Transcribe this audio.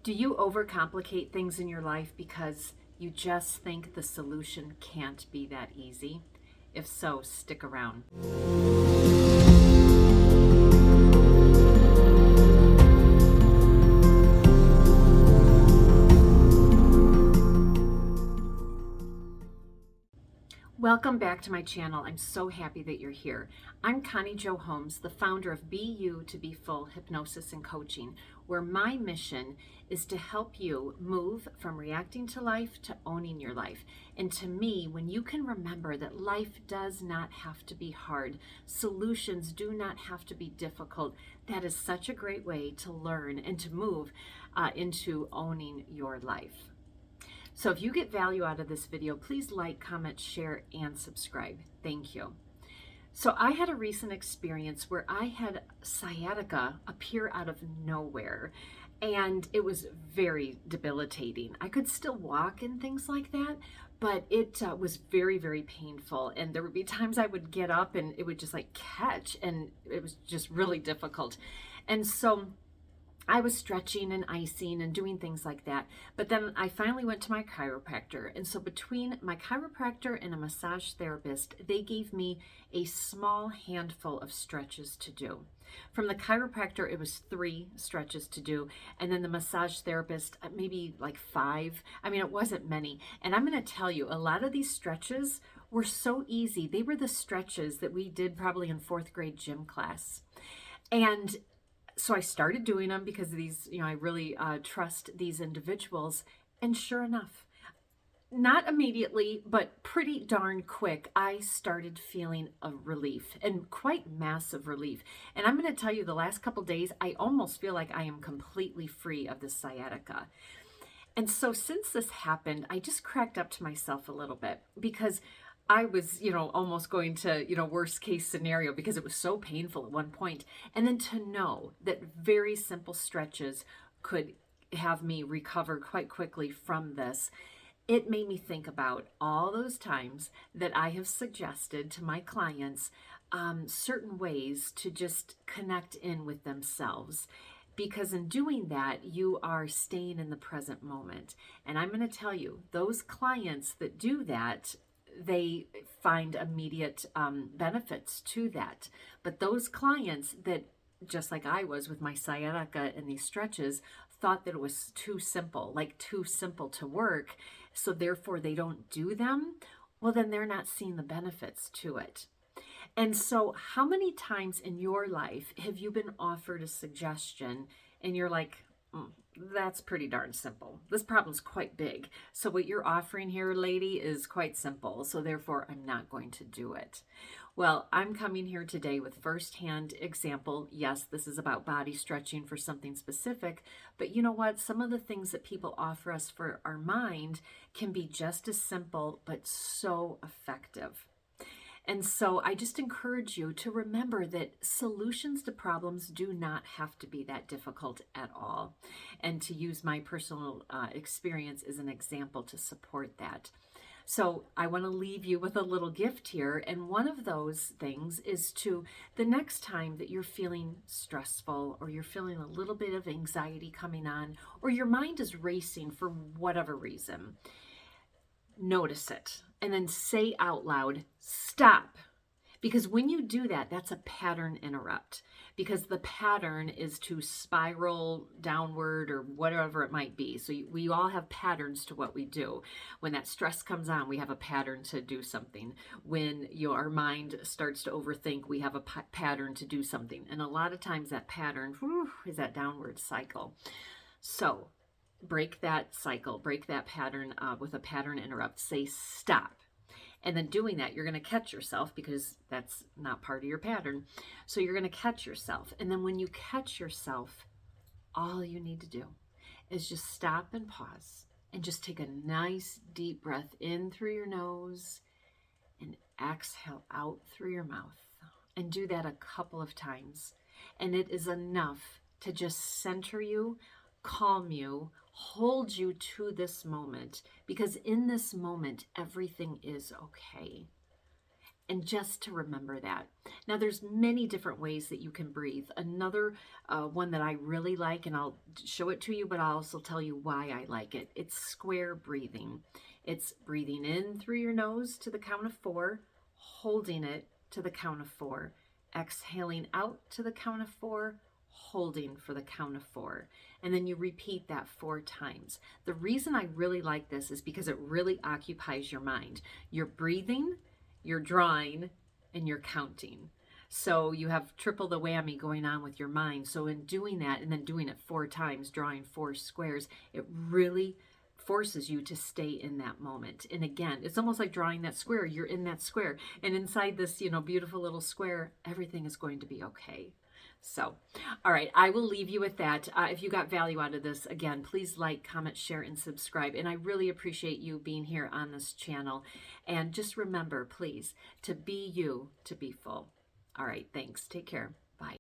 Do you overcomplicate things in your life because you just think the solution can't be that easy? If so, stick around. Welcome back to my channel. I'm so happy that you're here. I'm Connie Jo Holmes, the founder of Be You to Be Full Hypnosis and Coaching, where my mission is to help you move from reacting to life to owning your life. And to me, when you can remember that life does not have to be hard, solutions do not have to be difficult, that is such a great way to learn and to move into owning your life. So if you get value out of this video, please like, comment, share, and subscribe. Thank you. So I had a recent experience where I had sciatica appear out of nowhere, and it was very debilitating. I could still walk and things like that, but it was very, very painful. And there would be times I would get up and it would just like catch, and it was just really difficult. And so I was stretching and icing and doing things like that. But then I finally went to my chiropractor. And so between my chiropractor and a massage therapist, they gave me a small handful of stretches to do. From the chiropractor, it was 3 stretches to do. And then the massage therapist, maybe like 5. I mean, it wasn't many. And I'm going to tell you, a lot of these stretches were so easy. They were the stretches that we did probably in 4th grade gym class. And so I started doing them because these, I really trust these individuals. And sure enough, not immediately, but pretty darn quick, I started feeling a relief, and quite massive relief. And I'm going to tell you, the last couple days, I almost feel like I am completely free of the sciatica. And so since this happened, I just cracked up to myself a little bit, because I was, almost going to, worst case scenario, because it was so painful at one point. And then to know that very simple stretches could have me recover quite quickly from this, it made me think about all those times that I have suggested to my clients certain ways to just connect in with themselves. Because in doing that, you are staying in the present moment. And I'm going to tell you, those clients that do that, they find immediate benefits to that. But those clients that, just like I was with my sciatica and these stretches, thought that it was too simple, like too simple to work, so therefore they don't do them, well, then they're not seeing the benefits to it. And so how many times in your life have you been offered a suggestion and you're like, that's pretty darn simple. This problem's quite big. So what you're offering here, lady, is quite simple. So therefore, I'm not going to do it. Well, I'm coming here today with firsthand example. Yes, this is about body stretching for something specific, but you know what? Some of the things that people offer us for our mind can be just as simple, but so effective. And so I just encourage you to remember that solutions to problems do not have to be that difficult at all. And to use my personal experience as an example to support that. So I want to leave you with a little gift here. And one of those things is to, the next time that you're feeling stressful, or you're feeling a little bit of anxiety coming on, or your mind is racing for whatever reason, notice it. And then say out loud, stop. Because when you do that, that's a pattern interrupt. Because the pattern is to spiral downward or whatever it might be. So we all have patterns to what we do. When that stress comes on, we have a pattern to do something. When our mind starts to overthink, we have a pattern to do something. And a lot of times that pattern is that downward cycle. So break that cycle, break that pattern with a pattern interrupt. Say stop. And then doing that, you're going to catch yourself, because that's not part of your pattern. So you're going to catch yourself. And then when you catch yourself, all you need to do is just stop and pause and just take a nice deep breath in through your nose and exhale out through your mouth. And do that a couple of times. And it is enough to just center you, calm you, hold you to this moment, because in this moment, everything is okay. And just to remember that. Now, there's many different ways that you can breathe. Another one that I really like, and I'll show it to you, but I'll also tell you why I like it. It's square breathing. It's breathing in through your nose to the count of 4, holding it to the count of 4, exhaling out to the count of 4, holding for the count of 4. And then you repeat that 4 times. The reason I really like this is because it really occupies your mind. You're breathing, you're drawing, and you're counting. So you have triple the whammy going on with your mind. So in doing that and then doing it 4 times, drawing 4 squares, it really forces you to stay in that moment. And again, it's almost like drawing that square. You're in that square. And inside this, beautiful little square, everything is going to be okay. So, all right, I will leave you with that. If you got value out of this, again, please like, comment, share, and subscribe. And I really appreciate you being here on this channel. And just remember, please, to be you, to be full. All right, thanks. Take care.